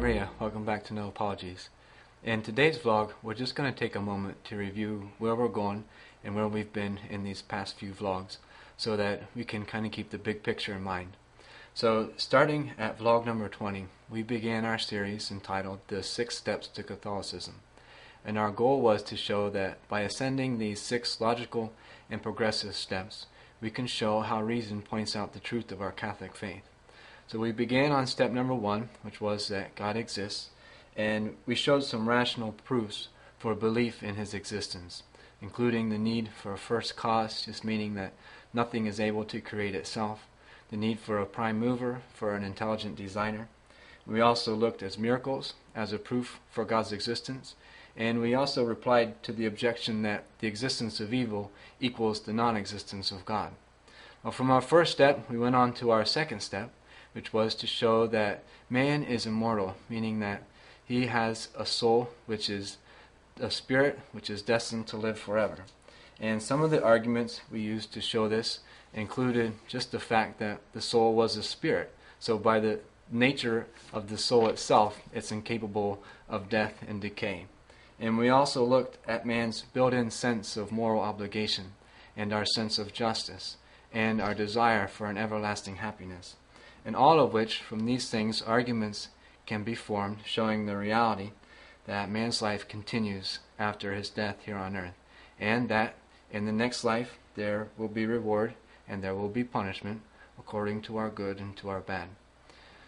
Maria, welcome back to No Apologies. In today's vlog, we're just going to take a moment to review where we're going and where we've been in these past few vlogs so that we can kind of keep the big picture in mind. So starting at vlog number 20, we began our series entitled The 6 Steps to Catholicism. And our goal was to show that by ascending these 6 logical and progressive steps, we can show how reason points out the truth of our Catholic faith. So we began on step number 1, which was that God exists, and we showed some rational proofs for belief in His existence, including the need for a first cause, just meaning that nothing is able to create itself, the need for a prime mover, for an intelligent designer. We also looked at miracles as a proof for God's existence, and we also replied to the objection that the existence of evil equals the non-existence of God. Well, from our first step, we went on to our second step, which was to show that man is immortal, meaning that he has a soul, which is a spirit, which is destined to live forever. And some of the arguments we used to show this included just the fact that the soul was a spirit. So by the nature of the soul itself, it's incapable of death and decay. And we also looked at man's built-in sense of moral obligation and our sense of justice and our desire for an everlasting happiness. And all of which, from these things, arguments can be formed showing the reality that man's life continues after his death here on earth, and that in the next life there will be reward and there will be punishment according to our good and to our bad.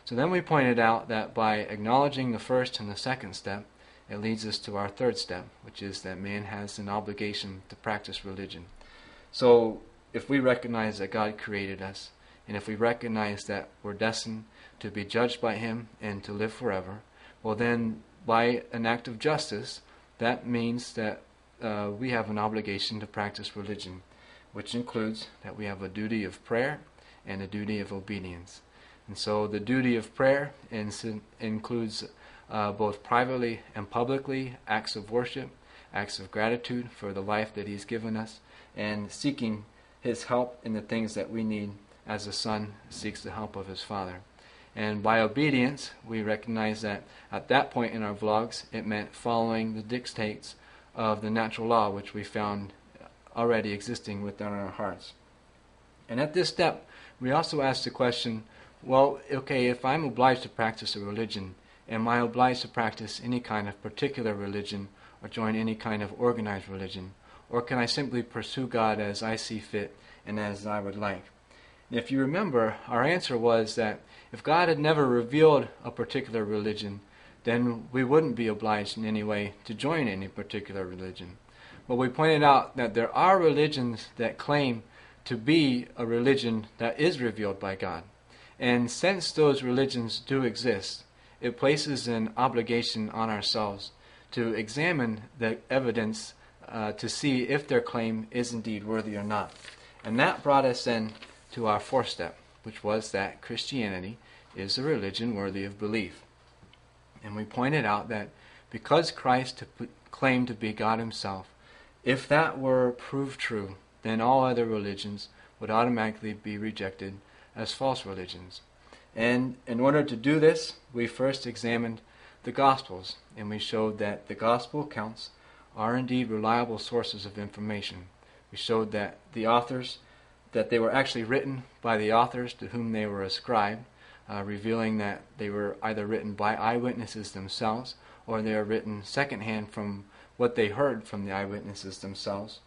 So then we pointed out that by acknowledging the first and the second step, it leads us to our third step, which is that man has an obligation to practice religion. So if we recognize that God created us, and if we recognize that we're destined to be judged by Him and to live forever, well then, by an act of justice, that means that we have an obligation to practice religion, which includes that we have a duty of prayer and a duty of obedience. And so the duty of prayer includes both privately and publicly acts of worship, acts of gratitude for the life that He's given us, and seeking His help in the things that we need as a son seeks the help of his father. And by obedience, we recognize that at that point in our vlogs, it meant following the dictates of the natural law, which we found already existing within our hearts. And at this step, we also asked the question, well, okay, if I'm obliged to practice a religion, am I obliged to practice any kind of particular religion or join any kind of organized religion? Or can I simply pursue God as I see fit and as I would like? If you remember, our answer was that if God had never revealed a particular religion, then we wouldn't be obliged in any way to join any particular religion. But we pointed out that there are religions that claim to be a religion that is revealed by God. And since those religions do exist, it places an obligation on ourselves to examine the evidence to see if their claim is indeed worthy or not. And that brought us then to our fourth step, which was that Christianity is a religion worthy of belief. And we pointed out that because Christ claimed to be God Himself, if that were proved true, then all other religions would automatically be rejected as false religions. And in order to do this, we first examined the Gospels, and we showed that the Gospel accounts are indeed reliable sources of information. We showed that they were actually written by the authors to whom they were ascribed, revealing that they were either written by eyewitnesses themselves or they were written secondhand from what they heard from the eyewitnesses themselves.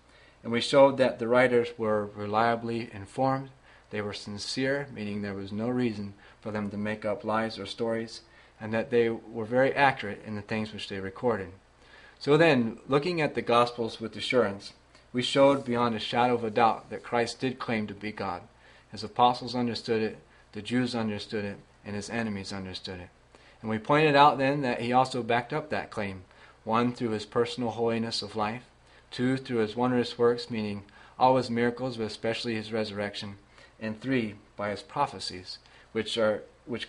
And we showed that the writers were reliably informed, they were sincere, meaning there was no reason for them to make up lies or stories, and that they were very accurate in the things which they recorded. So then, looking at the Gospels with assurance, we showed beyond a shadow of a doubt that Christ did claim to be God. His apostles understood it, the Jews understood it, and His enemies understood it. And we pointed out then that He also backed up that claim, 1, through His personal holiness of life, 2, through His wondrous works, meaning all His miracles, but especially His resurrection, and 3, by His prophecies, which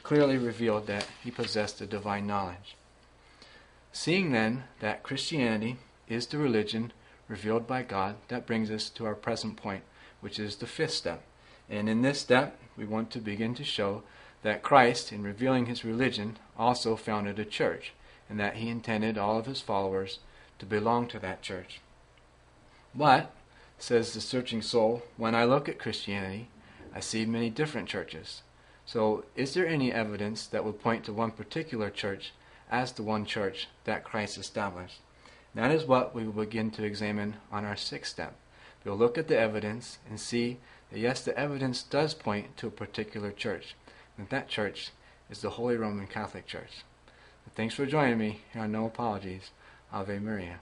clearly revealed that He possessed the divine knowledge. Seeing then that Christianity is the religion revealed by God, that brings us to our present point, which is the fifth step. And in this step, we want to begin to show that Christ, in revealing his religion, also founded a church, and that he intended all of his followers to belong to that church. But, says the searching soul, when I look at Christianity, I see many different churches. So, is there any evidence that would point to one particular church as the one church that Christ established? That is what we will begin to examine on our sixth step. We'll look at the evidence and see that yes, the evidence does point to a particular church, and that church is the Holy Roman Catholic Church. Thanks for joining me here on No Apologies. Ave Maria.